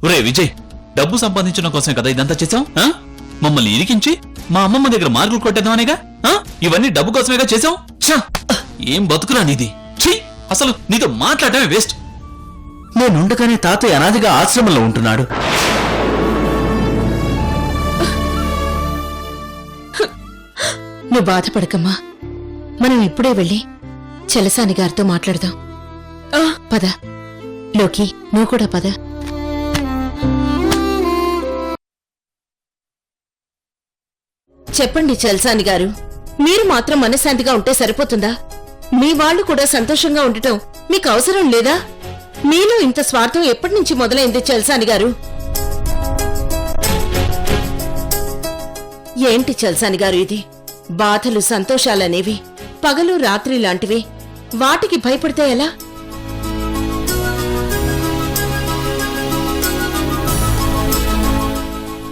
ఒరే విజయ్, డబ్బు సంపాదించడం కోసమే కదా ఇదంతా చేసాం? మమ్మల్ని ఇరికించి మా అమ్మమ్మ దగ్గర మార్కులు కొట్టేద్దామనేగా? ఇవన్నీ డబ్బు కోసమేగా చేసాం? ఏం బతుకురా నీది! ఛీ, అసలు నీతో మాట్లాడటమే వేస్ట్. నేనుండగానే తాతయ్య అనాదిగా ఆశ్రమంలో ఉంటున్నాడు. నువ్వు బాధపడకమ్మా. మనం ఇప్పుడే వెళ్ళి చలసాని గారితో మాట్లాడదాం. పద లోకి, నువ్వు కూడా పద. చెప్పండి చలసాని గారు, మీరు మాత్రం మనశ్శాంతిగా ఉంటే సరిపోతుందా? మీ వాళ్ళు కూడా సంతోషంగా ఉండటం మీకు అవసరం లేదా? మీలో ఇంత స్వార్థం ఎప్పటి నుంచి మొదలైంది చలసాని గారు? ఏంటి చలసాని గారు ఇది? బాధలు సంతోషాలనేవి పగలు రాత్రి లాంటివి. వాటికి భయపడితే ఎలా?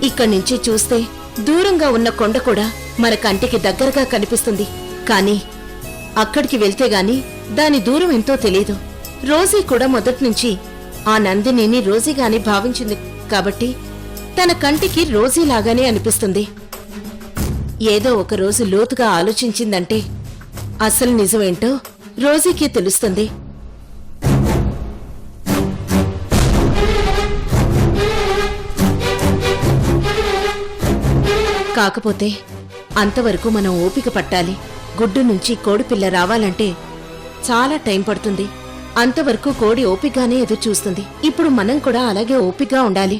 ఇక్కడి నుంచి చూస్తే దూరంగా ఉన్న కొండ కూడా మన కంటికి దగ్గరగా కనిపిస్తుంది. కానీ అక్కడికి వెళ్తే గాని దాని దూరం ఎంతో తెలీదు. రోజీ కూడా మొదట్నుంచి ఆ నందినిని రోజీగానే భావించింది కాబట్టి తన కంటికి రోజీలాగానే అనిపిస్తుంది. ఏదో ఒక రోజు లోతుగా ఆలోచించిందంటే అసలు నిజమేంటో రోజీకి తెలుస్తుంది. కాకపోతే అంతవరకు మనం ఓపిక పట్టాలి. గుడ్డు నుంచి కోడిపిల్ల రావాలంటే చాలా టైం పడుతుంది. అంతవరకు కోడి ఓపికగానే ఎదురు చూస్తుంది. ఇప్పుడు మనం కూడా అలాగే ఓపికగా ఉండాలి.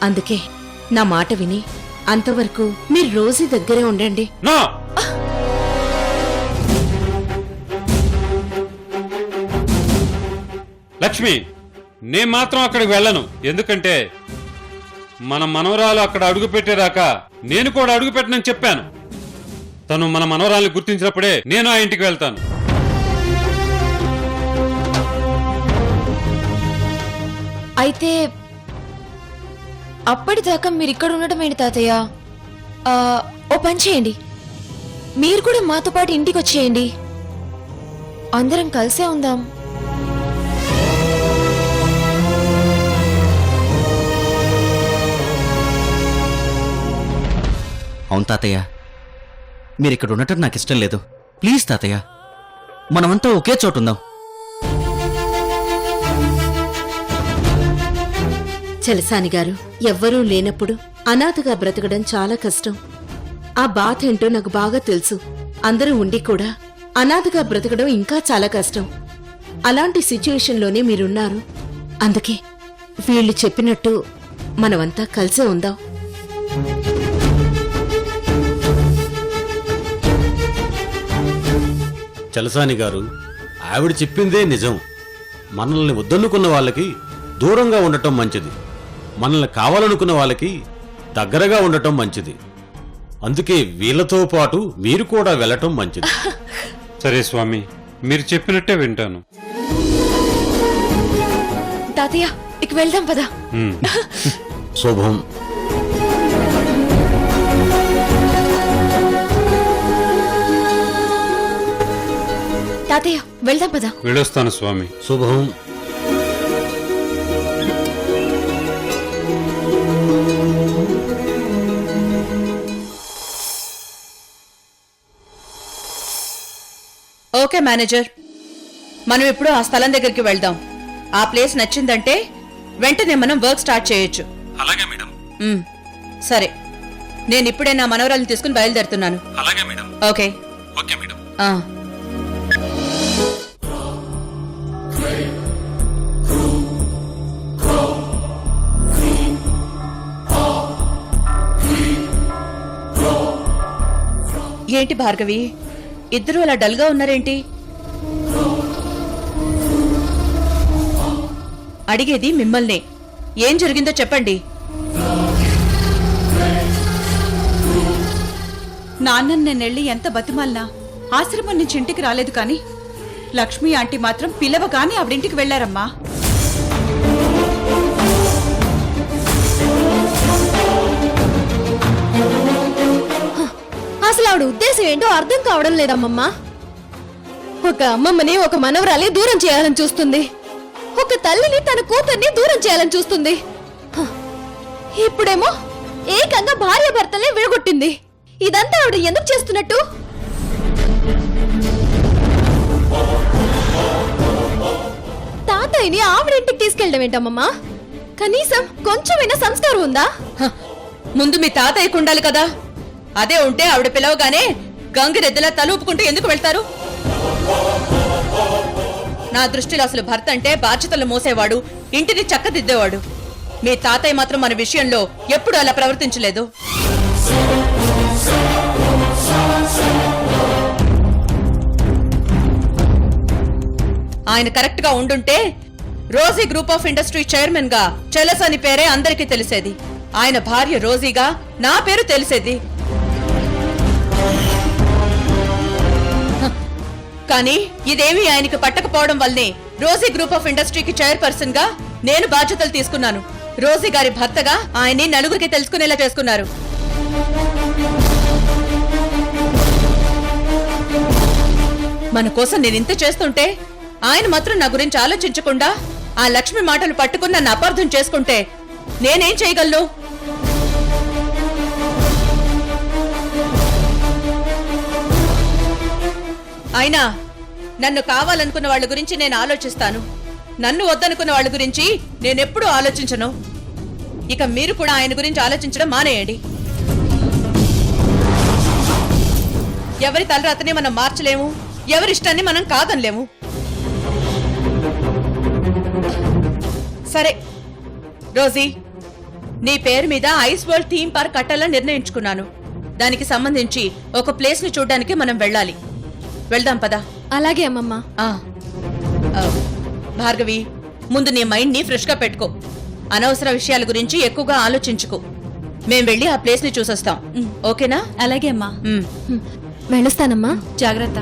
అందుకే నా మాట విని అంతవరకు మీరు రోజీ దగ్గరే ఉండండి. లక్ష్మి, నేను మాత్రం అక్కడికి వెళ్ళను. ఎందుకంటే మన మనవరాలు అక్కడ అడుగు పెట్టేదాకా నేను కూడా అడుగు పెట్టనని చెప్పాను. తను మన మనవరాల్ని గుర్తించినప్పుడే నేను ఆ ఇంటికి వెళ్తాను. అయితే అప్పటిదాకా మీరు ఇక్కడ ఉండటం ఏంటి తాతయ్య? ఓ పని చేయండి, మీరు కూడా మాతో పాటు ఇంటికి వచ్చేయండి. అందరం కలిసే ఉందాం. అవును తాతయ్య, మీరిక్కడ ఉండటం నాకు ఇష్టం లేదు. ప్లీజ్ తాతయ్య, మనమంతా ఒకే చోటుందాం. చలసాని గారు, ఎవ్వరూ లేనప్పుడు అనాథగా బ్రతకడం చాలా కష్టం. ఆ బాధ ఏంటో నాకు బాగా తెలుసు. అందరూ ఉండి కూడా అనాథగా బ్రతకడం ఇంకా చాలా కష్టం. అలాంటి సిచ్యుయేషన్లోనే మీరున్నారు. అందుకే వీళ్ళు చెప్పినట్టు మనమంతా కలిసే ఉందాం. చలసాని గారు, ఆవిడ చెప్పిందే నిజం. మనల్ని వద్దనుకున్న వాళ్ళకి దూరంగా ఉండటం మంచిది. మనల్ని కావాలనుకున్న వాళ్ళకి దగ్గరగా ఉండటం మంచిది. అందుకే వీళ్ళతో పాటు మీరు కూడా వెళ్ళటం మంచిది. సరే స్వామి, మీరు చెప్పినట్టే వింటాను. తాతయ్య, ఇక వెళ్దాం పదా. శుభం. తాతయ్య, వెళ్దాం పదా. వెళ్ళొస్తాను స్వామి. శుభం. ఓకే మేనేజర్, మనం ఇప్పుడు ఆ స్థలం దగ్గరికి వెళ్దాం. ఆ ప్లేస్ నచ్చిందంటే వెంటనే మనం వర్క్ స్టార్ట్ చేయొచ్చు. అలాగే మేడం. సరే, నేను ఇప్పుడే నా మనవరాలను తీసుకుని బయలుదేరుతున్నాను. అలాగే మేడం. ఓకే. Okay madam. ఏంటి భార్గవి, ఇద్దరు అలా డల్గా ఉన్నారేంటి? అడిగేది మిమ్మల్నే. ఏం జరిగిందో చెప్పండి. నాన్నని నేనెళ్ళి ఎంత బతిమాలినా ఆశ్రమం నుంచి ఇంటికి రాలేదు. కానీ లక్ష్మి ఆంటీ మాత్రం పిలవగానే ఆవిడింటికి వెళ్లారమ్మా. అసలు ఆవిడ ఉద్దేశం ఏంటో అర్థం కావడం లేదమ్మమ్మా. ఒక అమ్మమ్మని ఒక మనవరాలి దూరం చేయాలని చూస్తుంది, ఒక తల్లిని తన కూతుర్ని దూరం చేయాలని చూస్తుంది. హ, ఇప్పుడేమో ఏకంగా భార్య భర్తలే విడగొట్టింది. ఇదంతా ఆవిడ ఎందుకు చేస్తున్నట్టు? తాతయ్యని ఆవిడింటికి తీసుకెళ్ళడం ఏంటమ్మమ్మా? కనీసం కొంచెమైనా సంస్కారం ఉందా? హ, ముందు మీ తాతయ్యకు ఉండాలి కదా. అదే ఉంటే ఆవిడ పిలవగానే గంగిరెద్దులా తలూపుకుంటూ ఎందుకు వెళ్తారు? నా దృష్టిలో అసలు భర్త అంటే బాధ్యతలు మోసేవాడు, ఇంటిని చక్కదిద్దేవాడు. మీ తాతయ్య మాత్రం మన విషయంలో ఎప్పుడు అలా ప్రవర్తించలేదు. ఆయన కరెక్ట్ గా ఉండుంటే రోజీ గ్రూప్ ఆఫ్ ఇండస్ట్రీ చైర్మన్ గా చెలస్ అని పేరే అందరికీ తెలిసేది. ఆయన భార్య రోజీగా నా పేరు తెలిసేది. హ, కానీ ఇదేమీ ఆయనకి పట్టకపోవడం వల్లనే రోజీ గ్రూప్ ఆఫ్ ఇండస్ట్రీకి చైర్పర్సన్ గా నేను బాధ్యతలు తీసుకున్నాను. రోజీ గారి భర్తగా ఆయన్ని నలుగురికి తెలుసుకునేలా చేసుకున్నారు. మన కోసం నేను ఇంత చేస్తుంటే ఆయన మాత్రం నా గురించి ఆలోచించకుండా ఆ లక్ష్మి మాటలు పట్టుకుని నన్ను అపార్థం చేసుకుంటే నేనేం చేయగలను? అయినా నన్ను కావాలనుకున్న వాళ్ళ గురించి నేను ఆలోచిస్తాను, నన్ను వద్దనుకున్న వాళ్ళ గురించి నేనెప్పుడూ ఆలోచించను. ఇక మీరు కూడా ఆయన గురించి ఆలోచించడం మానేయండి. ఎవరి తలరాతని మనం మార్చలేము, ఎవరిష్టాన్ని మనం కాదనలేము. సరే రోజీ, నీ పేరు మీద ఐస్ వరల్డ్ థీమ్ పార్క్ కట్టాలని నిర్ణయించుకున్నాను. దానికి సంబంధించి ఒక ప్లేస్ ని చూడడానికి మనం వెళ్ళాలి. వెళ్దాం పదా. అలాగే అమ్మమ్మ. భార్గవి, ముందు నీ మైండ్ ని ఫ్రెష్ గా పెట్టుకో. అనవసర విషయాల గురించి ఎక్కువగా ఆలోచించుకో. మేం వెళ్ళి ఆ ప్లేస్ ని చూసొస్తాం, ఓకేనా? అలాగే అమ్మా. వెళ్ళొస్తానమ్మా. జాగ్రత్త.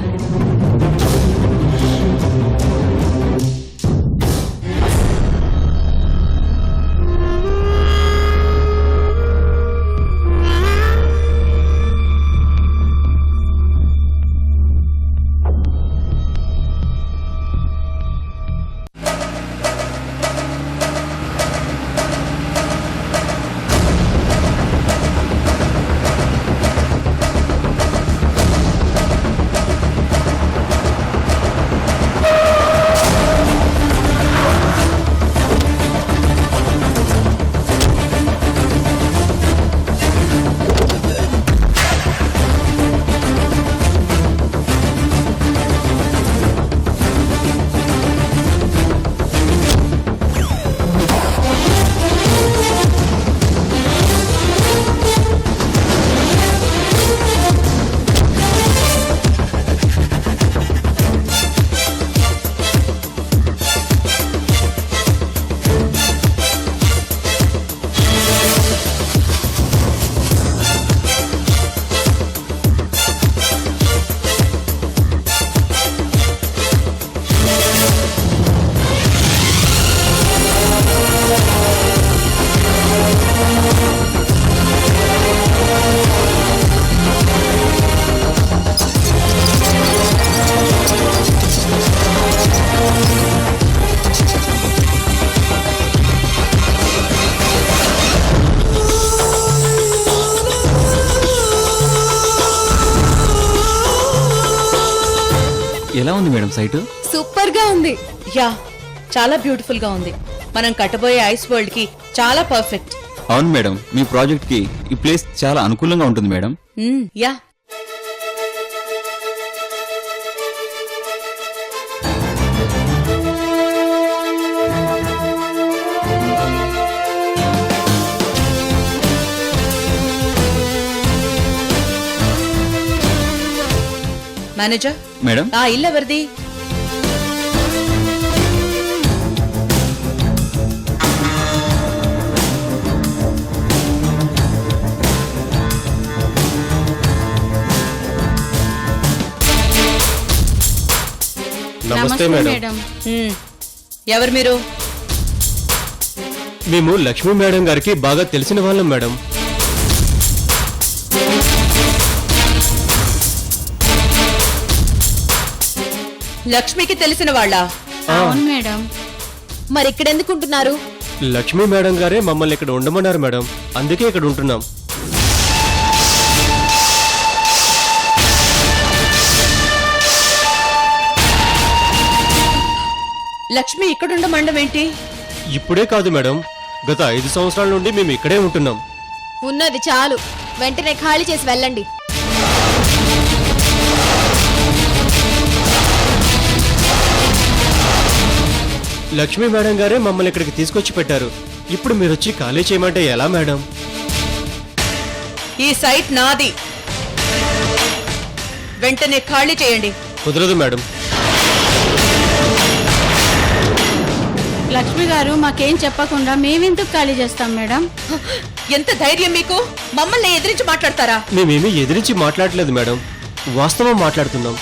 ఎలా ఉంది మేడం సైటు? సూపర్ గా ఉంది. యా, చాలా బ్యూటిఫుల్ గా ఉంది. మనం కట్టబోయే ఐస్ వరల్డ్ కి చాలా పర్ఫెక్ట్. అవును మేడం, మీ ప్రాజెక్ట్ కి ఈ ప్లేస్ చాలా అనుకూలంగా ఉంటుంది మేడం. యా, మేనేజర్ మేడం, ఆ ఇల్లు ఎవరిది? నమస్తే మేడం. ఎవరు మీరు? మేము లక్ష్మీ మేడం గారికి బాగా తెలిసిన వాళ్ళం మేడం. లక్ష్మికి తెలిసిన వాళ్ళ అవును మేడం. మరి ఇక్కడెందుకుంటున్నారు? లక్ష్మీ మేడం గారే మమ్మల్ని ఇక్కడ ఉండమన్నారు మేడం, అందుకే ఇక్కడ ఉంటున్నాం. లక్ష్మి ఇక్కడుండ మండం ఏంటి? ఇప్పుడే కాదు మేడం, గత 5 సంవత్సరాల నుండి మేము ఇక్కడే ఉంటున్నాం. ఉన్నది చాలు, వెంటనే ఖాళీ చేసి వెళ్ళండి. లక్ష్మీ మేడం గారే మమ్మల్ని ఇక్కడికి తీసుకొచ్చి పెట్టారు. ఇప్పుడు మీరు వచ్చి ఖాళీ చేయమంటే ఎలా మేడం? ఈ సైట్ నాది, వెంటనే ఖాళీ చేయండి. కుదరదు మేడం. లక్ష్మి గారు మాకేం చెప్పకుండా మేమెందుకు ఖాళీ చేస్తాం మేడం? ఎంత ధైర్యం మీకు? మమ్మల్ని ఎదిరించి మాట్లాడతారా? మేమేమీ ఎదిరించి మాట్లాడలేదు మేడం, వాస్తవం మాట్లాడుతున్నాం.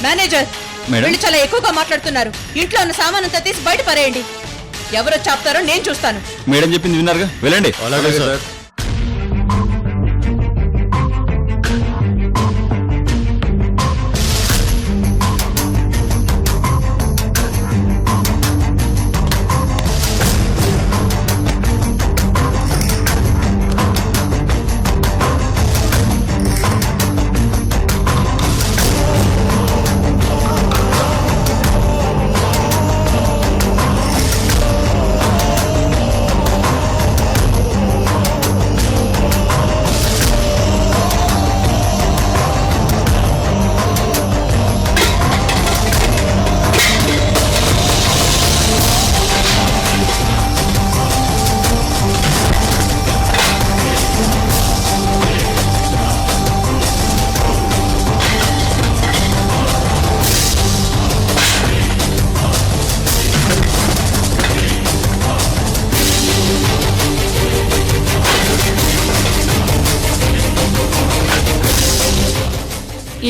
Manager, madam? వీళ్ళు చాలా ఎక్కువగా మాట్లాడుతున్నారు. ఇంట్లో ఉన్న సామానంతా తీసి బయట పరేయండి. ఎవరో చెప్తారో నేను చూస్తాను. మేడం చెప్పింది విన్నారుగా, వెళ్ళండి. అలాగే సార్.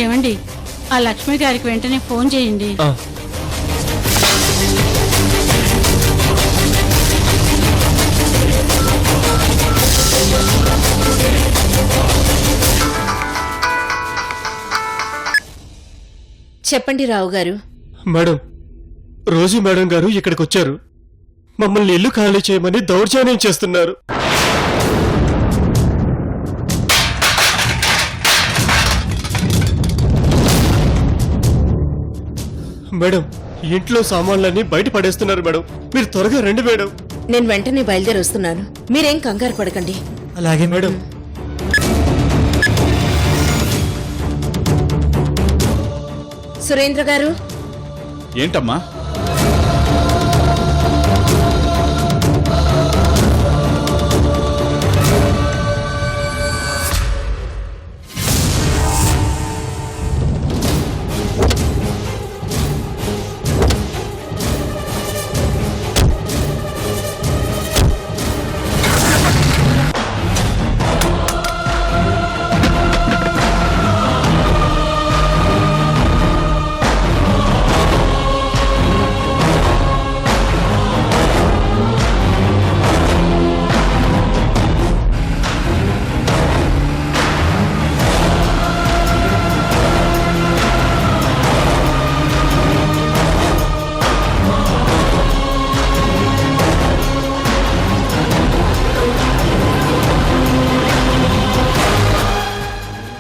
ఏమండి, ఆ లక్ష్మి గారికి వెంటనే ఫోన్ చేయండి. ఆ, చెప్పండి రావు గారు. మేడం, రోజు మేడం గారు ఇక్కడికి వచ్చారు. మమ్మల్ని ఇల్లు ఖాళీ చేయమని దౌర్జన్యం చేస్తున్నారు. మేడం, ఇంట్లో సామాన్లన్నీ బయట పడేస్తున్నారు మేడం. మీరు త్వరగా రండి మేడం. నేను వెంటనే బయలుదేరి వస్తున్నాను. మీరేం కంగారు పడకండి. అలాగే మేడం. సురేంద్ర గారు, ఏంటమ్మా?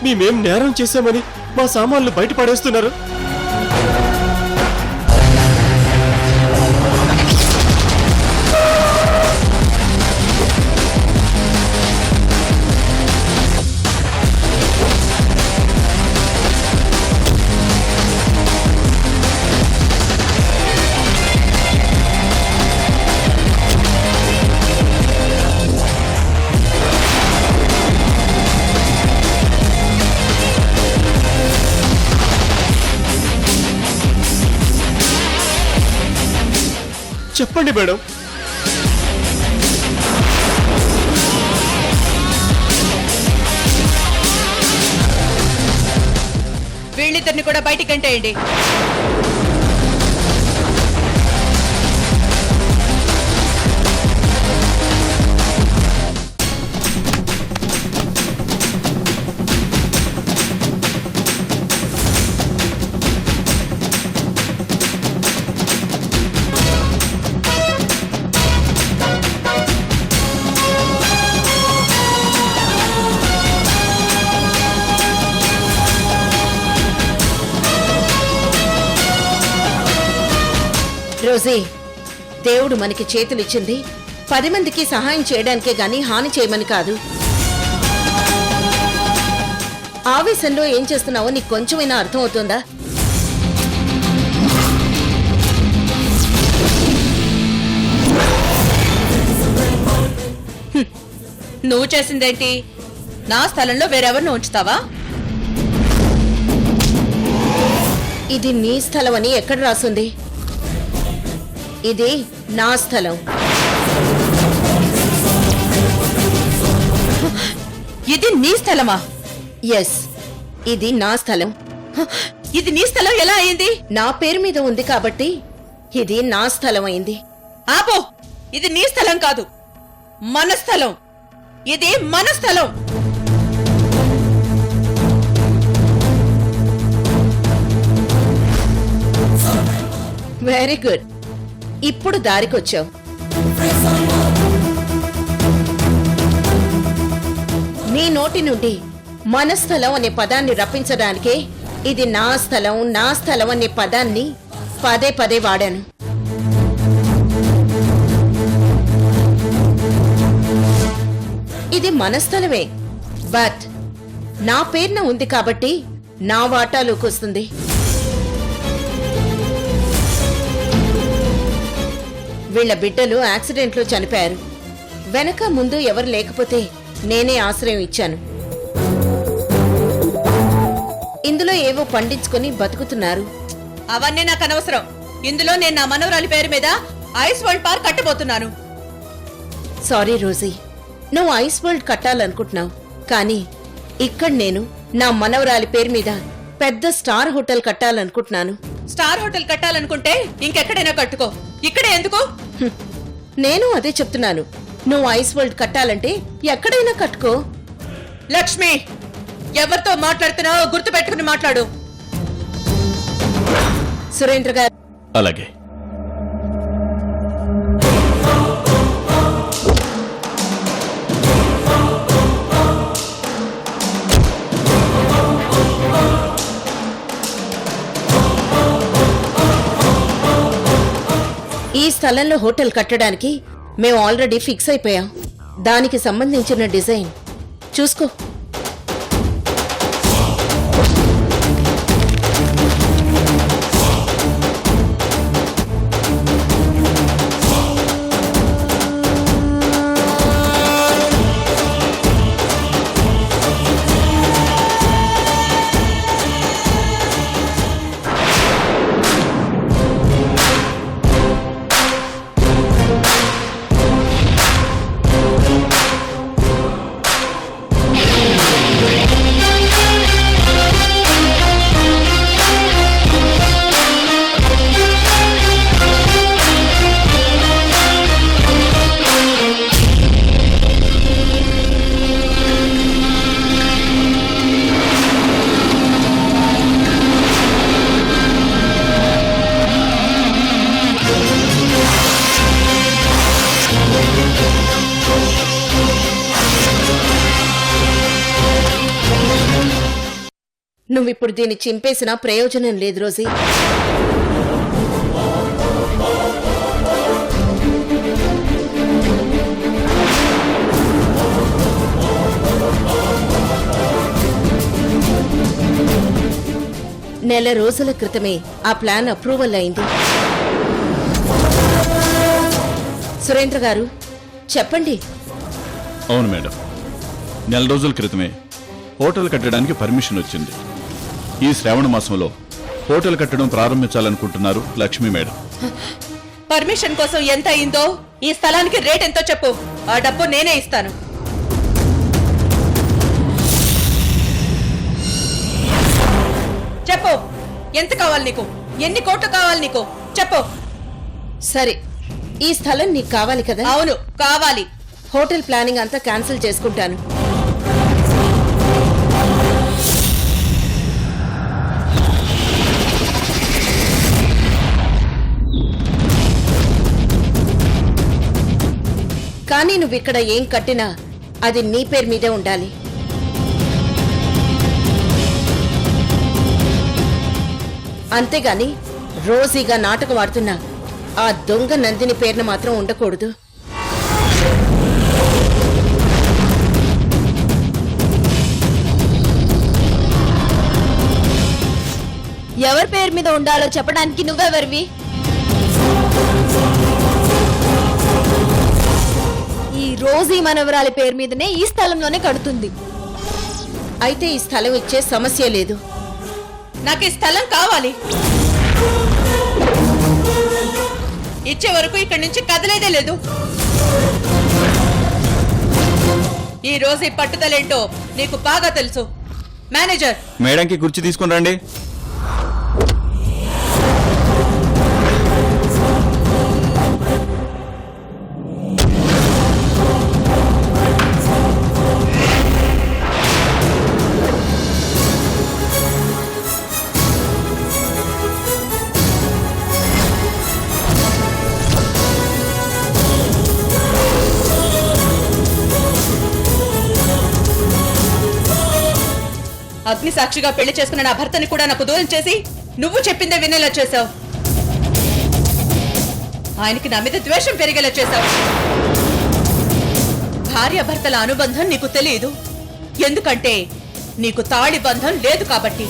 మేమేం నేరం చేశామని మా సామాన్లు బయట పడేస్తున్నారు. చెప్పండి మేడం. వీళ్ళిద్దరిని కూడా బయటికి గంటేయండి. రోజీ, దేవుడు మనకి చేతులిచ్చింది 10 మందికి సహాయం చేయడానికే గాని హాని చేయమని కాదు. ఆవేశంలో ఏం చేస్తున్నావో నీకు కొంచెమైనా అర్థం అవుతుందా? నువ్వు చేసిందేంటి? నా స్థలంలో వేరెవరిని ఉంచుతావా? ఇది నీ స్థలం అని ఎక్కడ రాసుంది? ఇది నా స్థలం. ఇది నీ స్థలమా? ఎస్, ఇది నా స్థలం. ఇది నీ స్థలం ఎలా అయింది? నా పేరు మీద ఉంది కాబట్టి ఇది నా స్థలం అయింది. ఆపో! ఇది నీ స్థలం కాదు, మన స్థలం. ఇది మన స్థలం. వెరీ గుడ్, ఇప్పుడు దారికొచ్చావు. నీ నోటి నుండి మన స్థలం అనే పదాన్ని రప్పించడానికే ఇది నా స్థలం, నా స్థలం అనే పదాన్ని పదే పదే వాడాను. ఇది మన స్థలమే, బట్ నా పేరున ఉంది కాబట్టి నా వాటాలోకి వస్తుంది. వీళ్ల బిడ్డలు యాక్సిడెంట్లో చనిపోయారు. వెనక ముందు ఎవరు లేకపోతే నేనే ఆశ్రయం ఇచ్చాను. ఇందులో ఏవో పండించుకొని బతుకుతున్నారు. అవన్నీ నాకు అనవసరం. ఇందులో నేను నా మనవరాలి పేరు మీద ఐస్ వరల్డ్ పార్క్ కట్టబోతున్నాను. సారీ రోజీ, నువ్వు ఐస్ వరల్డ్ కట్టాలనుకుంటున్నావు, కానీ ఇక్కడ నేను నా మనవరాలి పేరు మీద పెద్ద స్టార్ హోటల్ కట్టాలనుకుంటున్నాను. స్టార్ హోటల్ కట్టాలనుకుంటే ఇంకెక్కడైనా కట్టుకో, ఇక్కడే ఎందుకు? నేను అదే చెప్తున్నాను. నువ్వు ఐస్ వరల్డ్ కట్టాలంటే ఎక్కడైనా కట్టుకో. లక్ష్మి, ఎవరితో మాట్లాడుతున్నావో గుర్తు పెట్టుకుని మాట్లాడు. సురేంద్ర గారు, అలాగే. ఈ స్థలంలో హోటల్ కట్టడానికి మేము ఆల్రెడీ ఫిక్స్ అయిపోయాం. దానికి సంబంధించిన డిజైన్ చూసుకో. నువ్విప్పుడు దీన్ని చింపేసినా ప్రయోజనం లేదు రోజీ. నెల రోజుల క్రితమే ఆ ప్లాన్ అప్రూవల్ అయింది. సురేంద్ర గారు చెప్పండి. అవును మేడం, నెల రోజుల క్రితమే హోటల్ కట్టడానికి పర్మిషన్ వచ్చింది. ఈ శ్రావణ మాసంలో హోటల్ కట్టడం ప్రారంభించాలనుకుంటున్నారు లక్ష్మి మేడం. పర్మిషన్ కోసం ఎంత అయిందో, ఈ స్థలానికి రేట్ ఎంతో చెప్పు. ఆ డబ్బు నేనే ఇస్తాను. చెప్పు, ఎంత కావాలి నీకు? ఎన్ని కోట్లు కావాలి నీకు? చెప్పు. సరే, ఈ స్థలం నీకు కావాలి కదా? అవును, కావాలి. హోటల్ ప్లానింగ్ అంతా క్యాన్సిల్ చేసుకుంటాను. కానీ నువ్విక్కడ ఏం కట్టినా అది నీ పేరు మీదే ఉండాలి. అంతేగాని రోజీగా నాటకం ఆడుతున్నా ఆ దొంగ నందిని పేరున మాత్రం ఉండకూడదు. ఎవరి పేరు మీద ఉండాలో చెప్పడానికి నువ్వెవరివి? ఈ రోజీ మనవరాలి పేరు మీదనే ఈ స్థలంలోనే కడుతుంది. అయితే ఈ స్థలం ఇచ్చే సమస్య లేదు. నాకు ఈ స్థలం కావాలి. ఇచ్చే వరకు ఇక్కడి నుంచి కదలేదే లేదు. ఈ రోజు ఈ పట్టుదలేంటో నీకు బాగా తెలుసు. మేనేజర్, మేడంకి కుర్చీ తీసుకుని రండి. అగ్ని సాక్షిగా పెళ్లి చేసుకున్న నా భర్తని కూడా నాకు దూరం చేసి నువ్వు చెప్పిందే వినేలా చేశావు. ఆయనకి నా మీద ద్వేషం పెరిగేలా చేశావు. భార్యాభర్తల అనుబంధం నీకు తెలియదు, ఎందుకంటే నీకు తాళి బంధం లేదు కాబట్టి.